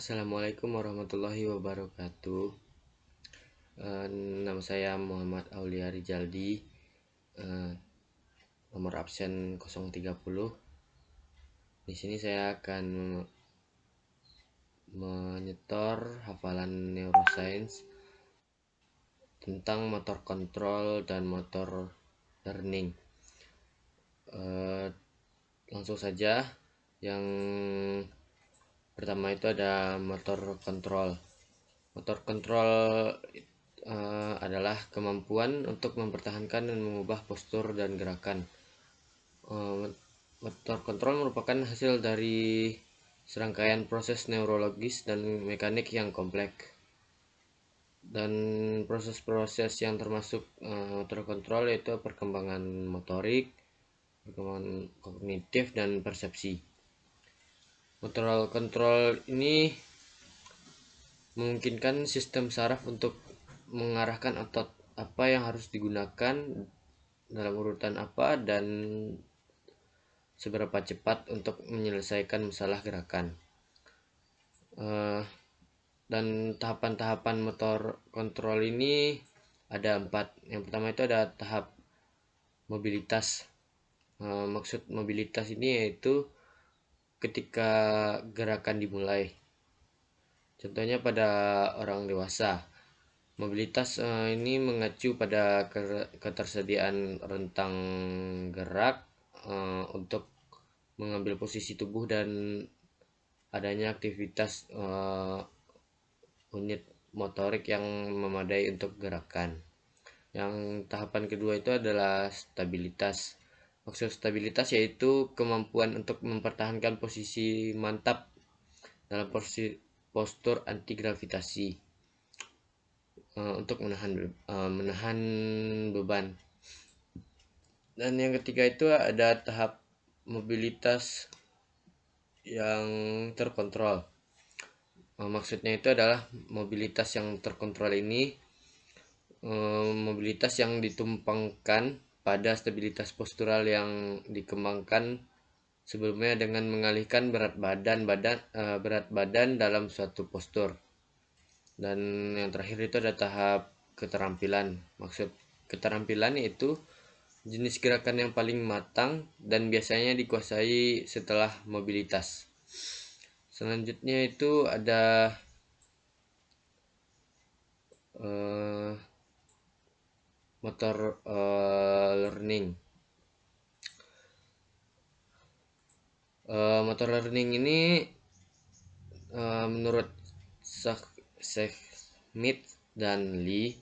Assalamualaikum warahmatullahi wabarakatuh. Eh, Nama saya Muhammad Aulia Rijaldi. Eh, Nomor absen 030. Di sini saya akan menyetor hafalan neuroscience tentang motor kontrol dan motor learning. Eh, Langsung saja. Yang pertama itu ada motor kontrol. Motor kontrol adalah kemampuan untuk mempertahankan dan mengubah postur dan gerakan. Motor kontrol merupakan hasil dari serangkaian proses neurologis dan mekanik yang kompleks. Dan proses-proses yang termasuk motor kontrol yaitu perkembangan motorik, perkembangan kognitif, dan persepsi. Motor kontrol ini memungkinkan sistem saraf untuk mengarahkan otot apa yang harus digunakan dalam urutan apa dan seberapa cepat untuk menyelesaikan masalah gerakan. Dan tahapan-tahapan motor kontrol ini ada 4. Yang pertama itu ada tahap mobilitas. Maksud mobilitas ini yaitu ketika gerakan dimulai. Contohnya pada orang dewasa. Mobilitas ini mengacu pada ketersediaan rentang gerak untuk mengambil posisi tubuh dan adanya aktivitas unit motorik yang memadai untuk gerakan. Yang tahapan kedua itu adalah stabilitas. Maksud stabilitas yaitu kemampuan untuk mempertahankan posisi mantap dalam postur anti gravitasi untuk menahan beban. Dan yang ketiga itu ada tahap mobilitas yang terkontrol. Maksudnya itu adalah mobilitas yang terkontrol ini mobilitas yang ditumpangkan pada stabilitas postural yang dikembangkan sebelumnya dengan mengalihkan berat badan dalam suatu postur. Dan yang terakhir itu ada tahap keterampilan. Maksud keterampilan itu jenis gerakan yang paling matang dan biasanya dikuasai setelah mobilitas. Selanjutnya itu ada motor learning. Motor learning ini menurut Smith dan Lee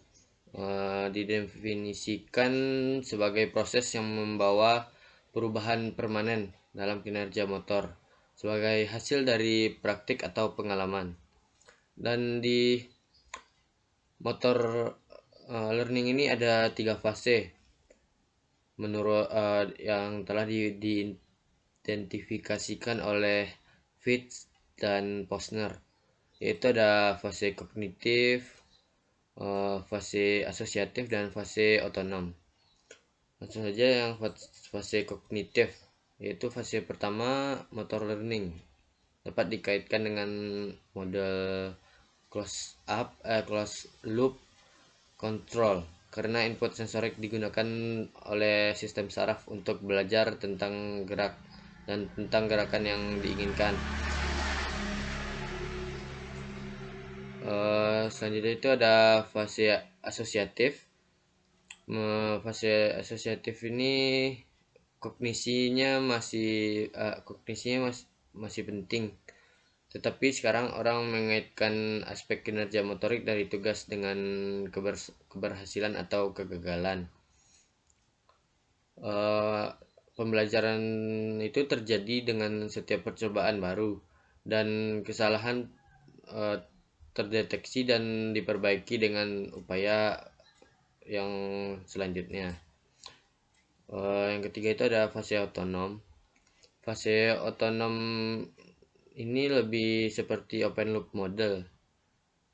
didefinisikan sebagai proses yang membawa perubahan permanen dalam kinerja motor sebagai hasil dari praktik atau pengalaman. Dan di motor learning ini ada 3 fase menurut yang telah diidentifikasikan oleh Fitz dan Posner, yaitu ada fase kognitif, fase asosiatif, dan fase otonom. Langsung saja yang fase kognitif, yaitu fase pertama motor learning dapat dikaitkan dengan model closed loop control karena input sensorik digunakan oleh sistem saraf untuk belajar tentang gerak dan tentang gerakan yang diinginkan. Selanjutnya itu ada fase asosiatif. Fase asosiatif ini kognisinya masih penting, tetapi sekarang orang mengaitkan aspek kinerja motorik dari tugas dengan keberhasilan atau kegagalan. Pembelajaran itu terjadi dengan setiap percobaan baru dan kesalahan terdeteksi dan diperbaiki dengan upaya yang selanjutnya. Yang ketiga itu ada fase otonom. Fase otonom ini lebih seperti open loop model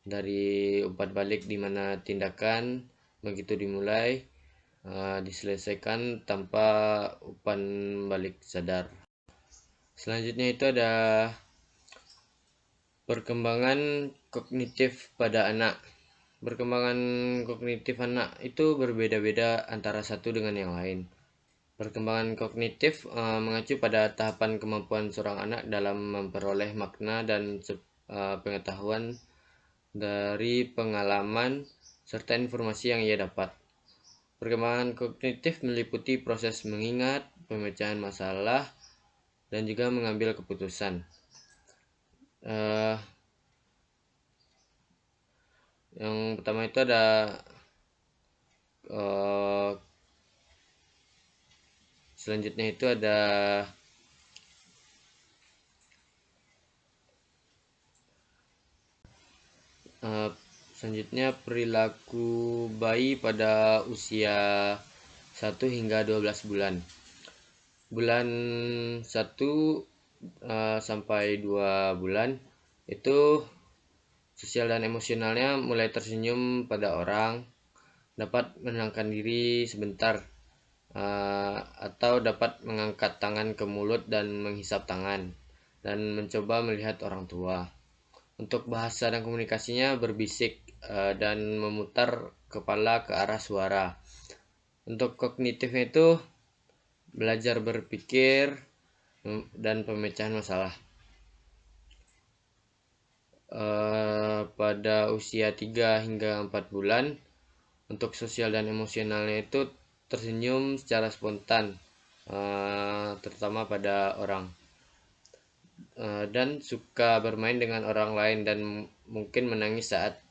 dari umpan balik di mana tindakan begitu dimulai diselesaikan tanpa umpan balik sadar. Selanjutnya itu ada Perkembangan kognitif pada anak. Perkembangan kognitif anak itu berbeda-beda antara satu dengan yang lain. Perkembangan kognitif mengacu pada tahapan kemampuan seorang anak dalam memperoleh makna dan pengetahuan dari pengalaman serta informasi yang ia dapat. Perkembangan kognitif meliputi proses mengingat, pemecahan masalah, dan juga mengambil keputusan. Yang pertama itu ada selanjutnya itu ada selanjutnya perilaku bayi pada usia 1 hingga 12 bulan. Bulan 1 sampai 2 bulan itu sosial dan emosionalnya mulai tersenyum pada orang, dapat menenangkan diri sebentar, atau dapat mengangkat tangan ke mulut dan menghisap tangan, dan mencoba melihat orang tua. Untuk bahasa dan komunikasinya berbisik dan memutar kepala ke arah suara. Untuk kognitifnya itu belajar berpikir dan pemecahan masalah. Pada usia 3 hingga 4 bulan, untuk sosial dan emosionalnya itu tersenyum secara spontan, terutama pada orang, dan suka bermain dengan orang lain dan mungkin menangis saat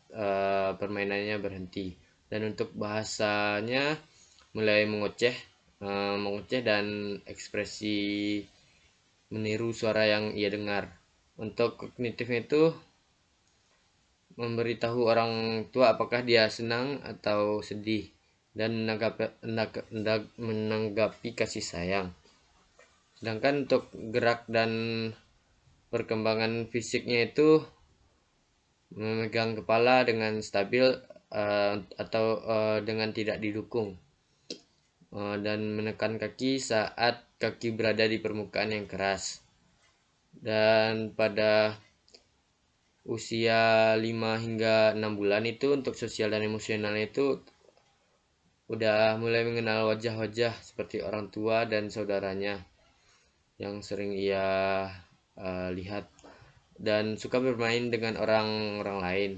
permainannya berhenti. Dan untuk bahasanya mulai mengoceh dan ekspresi meniru suara yang ia dengar. Untuk kognitifnya itu memberitahu orang tua apakah dia senang atau sedih dan menanggapi kasih sayang. Sedangkan untuk gerak dan perkembangan fisiknya itu memegang kepala dengan stabil atau dengan tidak didukung, dan menekan kaki saat kaki berada di permukaan yang keras. Dan pada usia 5 hingga 6 bulan itu untuk sosial dan emosionalnya itu udah mulai mengenal wajah-wajah seperti orang tua dan saudaranya yang sering ia lihat, dan suka bermain dengan orang-orang lain.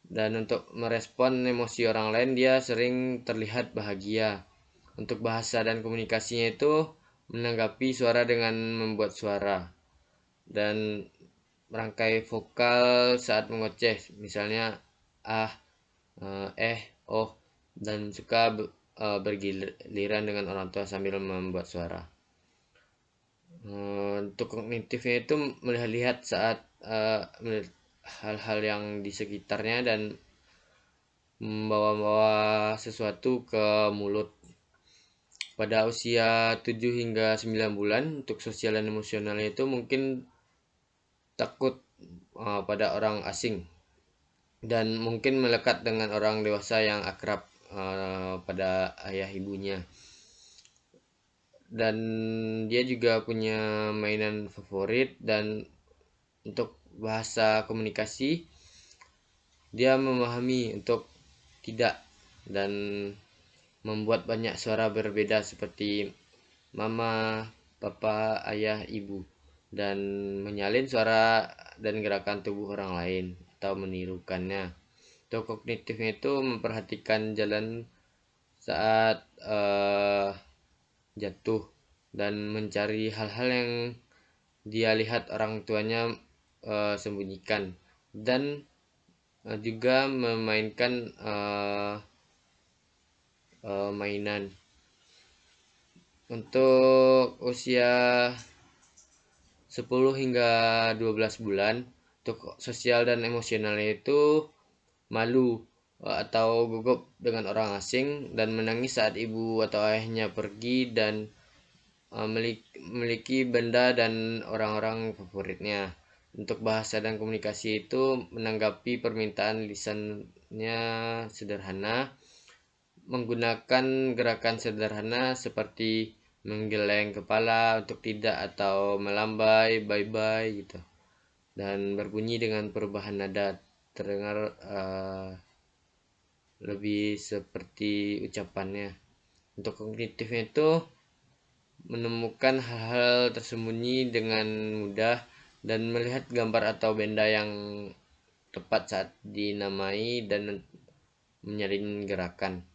Dan untuk merespon emosi orang lain dia sering terlihat bahagia. Untuk bahasa dan komunikasinya itu menanggapi suara dengan membuat suara dan merangkai vokal saat mengoceh, misalnya ah, oh, dan suka bergiliran dengan orang tua sambil membuat suara. Untuk kognitifnya itu melihat saat hal-hal yang di sekitarnya dan membawa-bawa sesuatu ke mulut. Pada usia 7 hingga 9 bulan untuk sosial dan emosionalnya itu mungkin takut pada orang asing dan mungkin melekat dengan orang dewasa yang akrab pada ayah ibunya. Dan dia juga punya mainan favorit. Dan untuk bahasa komunikasi dia memahami untuk tidak dan membuat banyak suara berbeda seperti mama, papa, ayah, ibu, dan menyalin suara dan gerakan tubuh orang lain atau menirukannya. Untuk kognitifnya itu memperhatikan jalan saat jatuh dan mencari hal-hal yang dia lihat orang tuanya sembunyikan, dan juga memainkan mainan. Untuk usia 10 hingga 12 bulan untuk sosial dan emosionalnya itu malu atau gugup dengan orang asing dan menangis saat ibu atau ayahnya pergi, dan memiliki benda dan orang-orang favoritnya. Untuk bahasa dan komunikasi itu menanggapi permintaan lisannya sederhana, menggunakan gerakan sederhana seperti menggeleng kepala untuk tidak atau melambai bye-bye gitu. dan berbunyi dengan perubahan nada, terdengar lebih seperti ucapannya. Untuk kognitifnya itu menemukan hal-hal tersembunyi dengan mudah dan melihat gambar atau benda yang tepat saat dinamai dan menjalin gerakan.